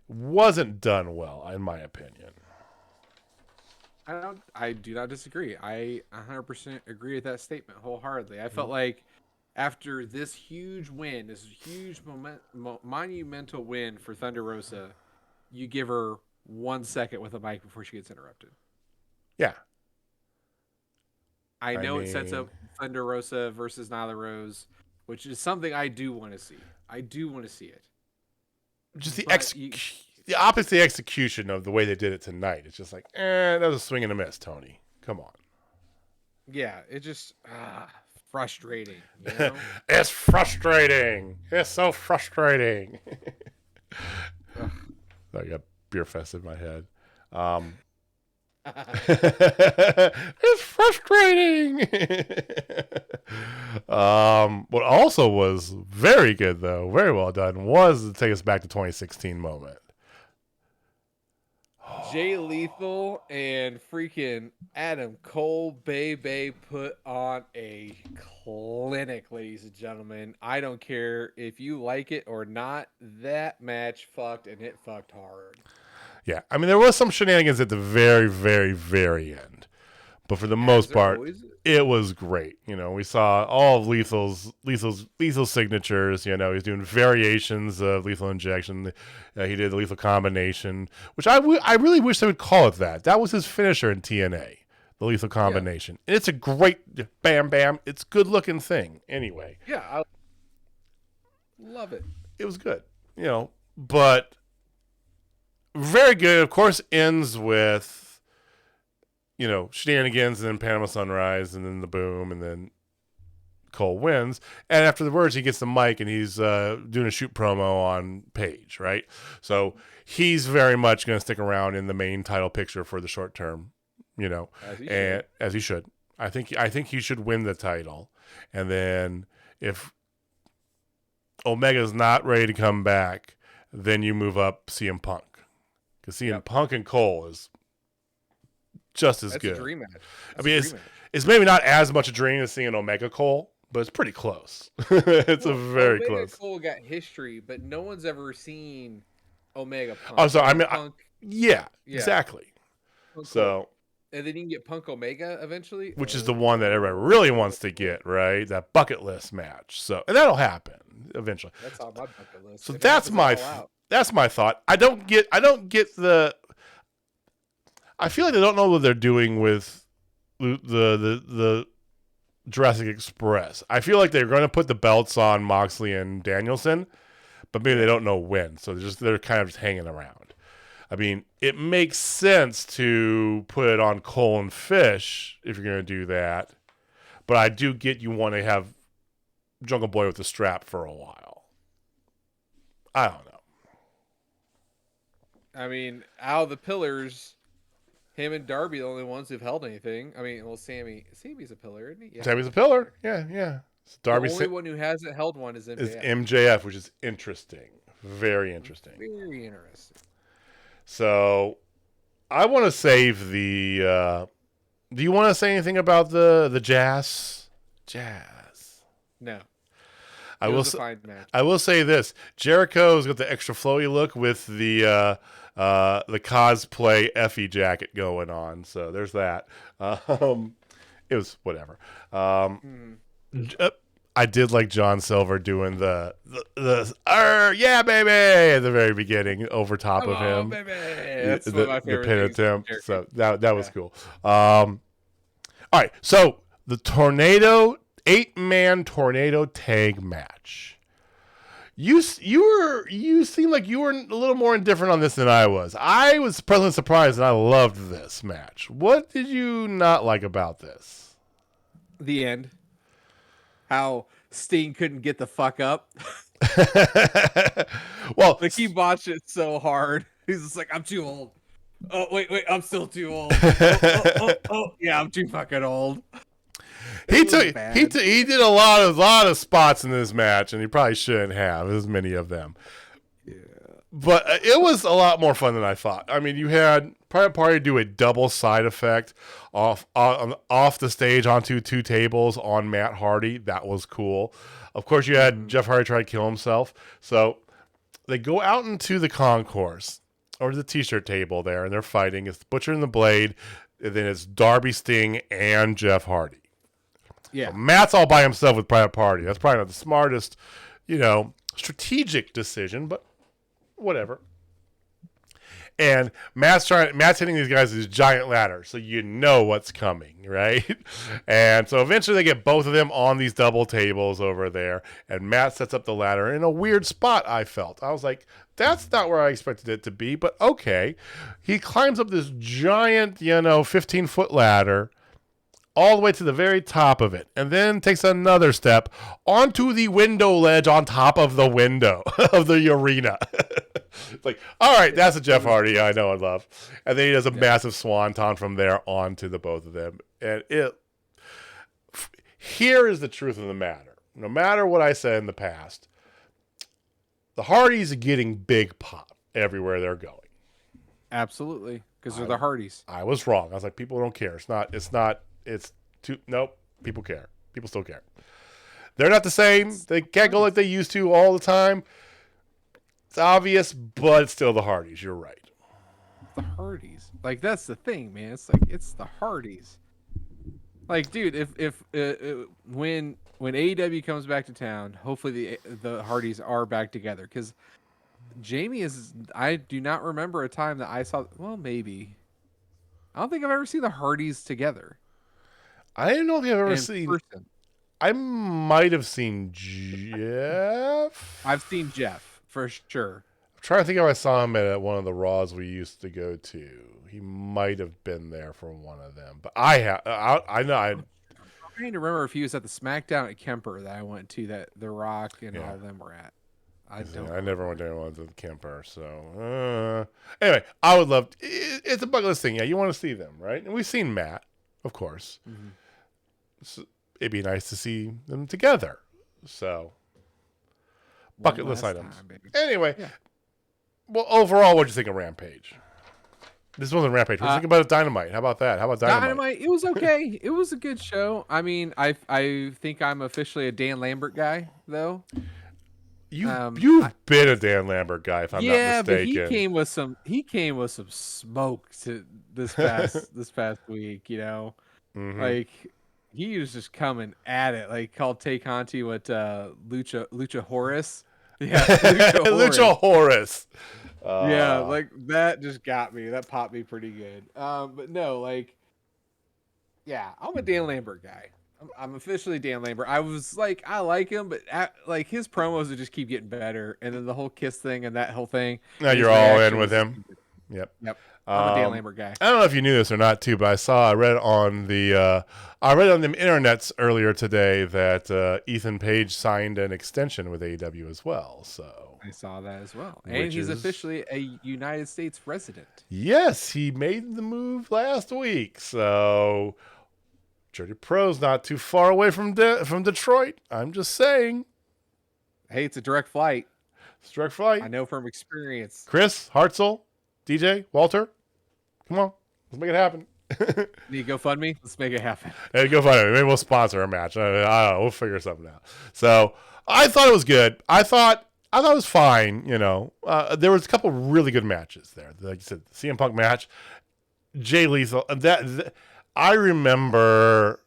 Wasn't done well, in my opinion.
I do not disagree. I 100% agree with that statement wholeheartedly. I felt like after this huge win, this huge monumental win for Thunder Rosa, you give her 1 second with a mic before she gets interrupted.
Yeah.
I mean, it sets up Thunder Rosa versus Nyla Rose, which is something I do want to see. I do want to see it.
Just the opposite execution of the way they did it tonight. It's just like, that was a swing and a miss, Tony. Come on.
Yeah, it just frustrating.
It's frustrating. It's so frustrating. I got Beer Fest in my head. It's frustrating. What also was very good, though, very well done, was to take us back to 2016 moment.
Jay Lethal and freaking Adam Cole, baby, put on a clinic, ladies and gentlemen. I don't care if you like it or not. That match fucked, and it fucked hard.
Yeah, I mean, there was some shenanigans at the very, very, very end. But for the most part, it was great. We saw all of Lethal's signatures. He's doing variations of lethal injection. He did the lethal combination, which I really wish they would call it that. That was his finisher in TNA, the lethal combination. Yeah. It's a great bam bam. It's a good looking thing. Anyway.
Yeah, I love it.
It was good. But very good. Of course, ends with, shenanigans and then Panama Sunrise and then the boom and then Cole wins. And after the words, he gets the mic and he's doing a shoot promo on Page, right? So he's very much going to stick around in the main title picture for the short term, as he should. I think he should win the title. And then if Omega's not ready to come back, then you move up CM Punk. Because CM Punk and Cole is just as good.
That's a dream match.
It's maybe not as much a dream as seeing Omega Cole, but it's pretty close. It's very
Omega
close.
Cole got history, but no one's ever seen Omega Punk.
Oh, so I mean,
Punk,
exactly.
Punk
So,
Cole. And then you can get Punk Omega eventually,
which is the one that everybody really wants to get, right? That bucket list match. So, and that'll happen eventually.
That's on my bucket list.
So that's my thought. I don't get the. I feel like they don't know what they're doing with the Jurassic Express. I feel like they're going to put the belts on Moxley and Danielson, but maybe they don't know when. So they're kind of just hanging around. I mean, it makes sense to put it on Cole and Fish if you're going to do that, but I do get you want to have Jungle Boy with the strap for a while. I don't know.
I mean, out of the pillars, him and Darby are the only ones who've held anything. I mean, well, Sammy's a pillar, isn't he? Yeah.
Sammy's a pillar. Yeah. So
Darby's the only one who hasn't held one is MJF.
Is MJF, which is interesting. Very interesting.
Very interesting.
So, I want to save the. Do you want to say anything about the Jazz?
No.
I will say this: Jericho's got the extra flowy look with the cosplay Effie jacket going on. So there's that. It was whatever. I did like John Silver doing the yeah baby at the very beginning over top of him.
Baby. That's one of my favorite
the pin
things
attempt. So that was cool. All right, so the 8-man tornado tag match. You seem like you were a little more indifferent on this than I was. I was pleasantly surprised and I loved this match. What did you not like about this?
The end. How Sting couldn't get the fuck up.
Well,
like he botched it so hard. He's just like, I'm too old. Oh wait, I'm still too old. Yeah, I'm too fucking old.
He did a lot of spots in this match, and he probably shouldn't have as many of them.
Yeah,
but it was a lot more fun than I thought. I mean, you had Private Party do a double side effect off the stage onto two tables on Matt Hardy. That was cool. Of course, you had Jeff Hardy try to kill himself. So they go out into the concourse or the T-shirt table there, and they're fighting. It's Butcher and the Blade, and then it's Darby, Sting, and Jeff Hardy.
Yeah,
so Matt's all by himself with Private Party. That's probably not the smartest, strategic decision, but whatever. And Matt's hitting these guys with this giant ladder, so you know what's coming, right? And so eventually they get both of them on these double tables over there, and Matt sets up the ladder in a weird spot, I felt. I was like, that's not where I expected it to be, but okay. He climbs up this giant, 15-foot ladder all the way to the very top of it, and then takes another step onto the window ledge on top of the window of the arena. It's like, all right, that's a Jeff Hardy I know and love. And then he does a massive swanton from there onto the both of them. And here is the truth of the matter. No matter what I said in the past, the Hardys are getting big pop everywhere they're going.
Absolutely, because they're the Hardys.
I was wrong. I was like, people don't care. Nope. People care. People still care. They're not the same. They can't go like they used to all the time. It's obvious, but it's still the Hardys. You're right.
The Hardys. Like, that's the thing, man. It's like, it's the Hardys. Like, dude, if when AEW comes back to town, hopefully the Hardys are back together. Because Jamie I do not remember a time that I saw. Well, maybe. I don't think I've ever seen the Hardys together.
I don't know if I've ever seen.
Person.
I might have seen Jeff.
I've seen Jeff for sure.
I'm trying to think if I saw him at one of the Raws we used to go to. He might have been there for one of them, but I know
I'm trying to remember if he was at the SmackDown at Kemper that I went to that The Rock and all of them were at.
I never went to one to the Kemper, so anyway, I would love. It's a bucket list thing. Yeah, you want to see them, right? And we've seen Matt, of course. Mm-hmm. So it'd be nice to see them together. So bucket list items. Anyway, well, overall, what'd you think of Rampage? This wasn't Rampage. What do you think about Dynamite? How about that? How about Dynamite?
It was okay. It was a good show. I mean, I think I'm officially a Dan Lambert guy, though.
You've been a Dan Lambert guy, if I'm not mistaken.
But he came with some smoke to this past week. You know, like he was just coming at it. Like called Tay Conti what Lucha Horace. Yeah,
Lucha Horace.
Yeah, like that just got me. That popped me pretty good. But no, like, yeah, I'm a Dan Lambert guy. I'm officially Dan Lambert. I was like, I like him, but like his promos would just keep getting better, and then the whole Kiss thing and that whole thing.
Now you're all in with him. Yep.
I'm a Dan Lambert guy.
I don't know if you knew this or not too, but I read on the internets earlier today that Ethan Page signed an extension with AEW as well. So
I saw that as well, and he's officially a United States resident.
Yes, he made the move last week. So Jersey Pro's not too far away from Detroit. I'm just saying.
Hey, it's a direct flight.
It's a direct flight.
I know from experience.
Chris, Hartzell, DJ, Walter, come on. Let's make it happen.
Need to GoFundMe? Let's make it happen.
Hey, GoFundMe. Maybe we'll sponsor a match. I don't know. We'll figure something out. So I thought it was good. I thought it was fine. You know, there was a couple really good matches there. Like you said, the CM Punk match, Jay Lethal. I remember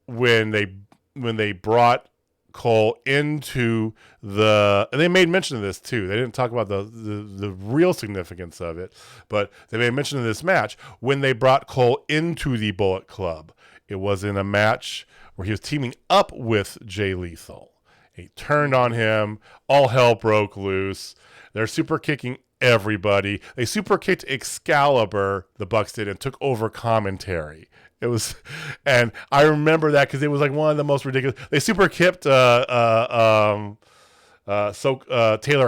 when they brought Cole into and they made mention of this too. They didn't talk about the real significance of it, but they made mention of this match when they brought Cole into the Bullet Club. It was in a match where he was teaming up with Jay Lethal. He turned on him. All hell broke loose. They're super kicking everybody. They super kicked Excalibur, the Bucks did, and took over commentary. It was, and I remember that because it was like one of the most ridiculous. They super kicked Taylor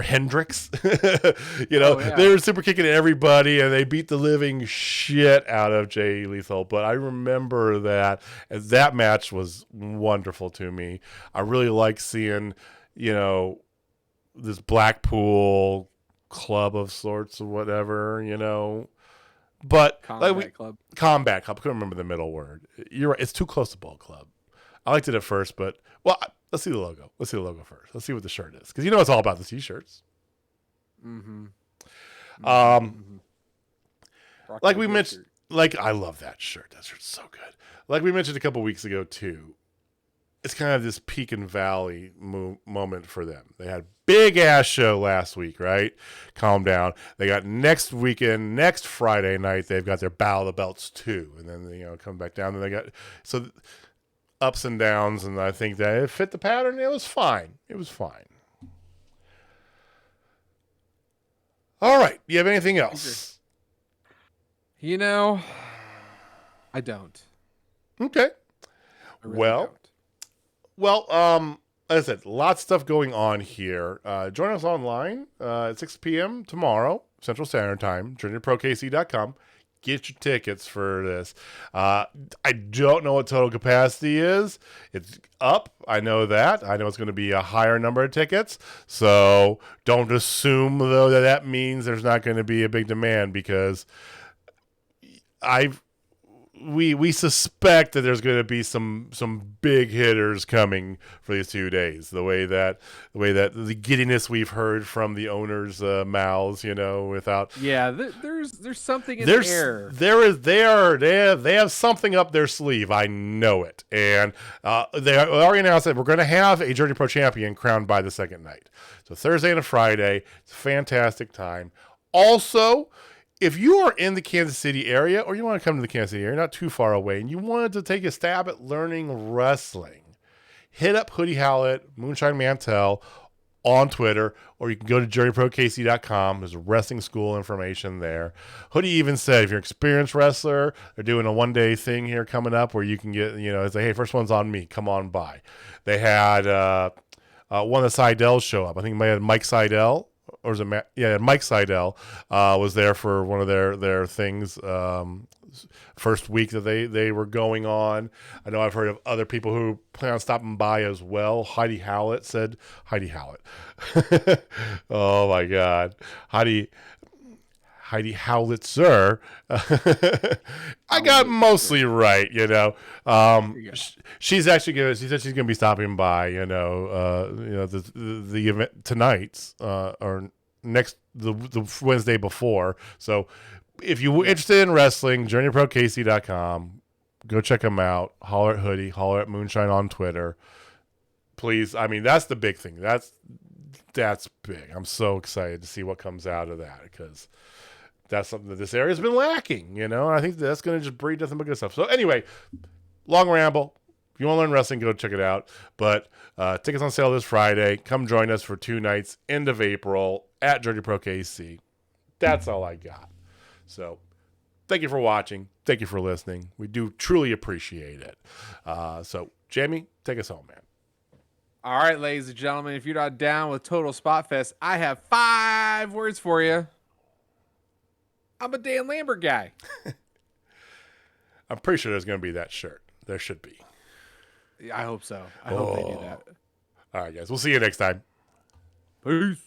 Hendricks. They were super kicking everybody, and they beat the living shit out of Jay Lethal. But I remember that, and that match was wonderful to me. I really like seeing, this Blackpool club of sorts or whatever, But
Combat Club.
I couldn't remember the middle word. You're right. It's too close to Bullet Club. I liked it at first, but let's see the logo. Let's see the logo first. Let's see what the shirt is, because it's all about the t-shirts. Like we mentioned, I love that shirt. That shirt's so good. Like we mentioned a couple weeks ago too. It's kind of this peak and valley moment for them. They had a big ass show last week, right? Calm down. They got next Friday night, they've got their Battle of the Belts 2. And then, come back down. And they got, so ups and downs. And I think that it fit the pattern. It was fine. All right. Do you have anything else?
I don't.
Okay. Well, as I said, lots of stuff going on here. Join us online at 6 p.m. tomorrow, Central Standard Time, JourneyProKC.com. Get your tickets for this. I don't know what total capacity is. It's up. I know that. I know it's going to be a higher number of tickets. So don't assume, though, that means there's not going to be a big demand, because we suspect that there's going to be some big hitters coming for these 2 days. The way that the giddiness we've heard from the owners' mouths, without
there's something in the air.
They have something up their sleeve. I know it, and they already announced that we're going to have a Jersey Pro champion crowned by the second night. So Thursday and a Friday. It's a fantastic time. Also, if you are in the Kansas City area, or you want to come to the Kansas City area, not too far away, and you wanted to take a stab at learning wrestling, hit up Hoodie Howlett, Moonshine Mantel, on Twitter, or you can go to journeyprokc.com. There's wrestling school information there. Hoodie even said if you're an experienced wrestler, they're doing a one-day thing here coming up where you can get, it's like, hey, first one's on me. Come on by. They had one of the Seidels show up. I think it might have Mike Seidel. Or was it Mike Seidel was there for one of their things first week that they were going on. I know I've heard of other people who plan on stopping by as well. Heidi Howlett. Oh my God. Heidi Howlitzer. I got mostly right, She's actually good. She said she's going to be stopping by, the event tonight or the Wednesday before. So if you're interested in wrestling, journeyprokc.com. Go check them out. Holler at Hoodie. Holler at Moonshine on Twitter. Please. I mean, that's the big thing. That's big. I'm so excited to see what comes out of that because that's something that this area's been lacking, and I think that's going to just breed nothing but good stuff. So anyway, long ramble. If you want to learn wrestling, go check it out. But tickets on sale this Friday. Come join us for 2 nights, end of April, at Journey Pro KC. That's all I got. So thank you for watching. Thank you for listening. We do truly appreciate it. So Jamie, take us home, man.
All right, ladies and gentlemen, if you're not down with Total Spotfest, I have 5 words for you. I'm a Dan Lambert guy.
I'm pretty sure there's going to be that shirt. There should be.
I hope so. I hope they do that.
All right, guys. We'll see you next time.
Peace.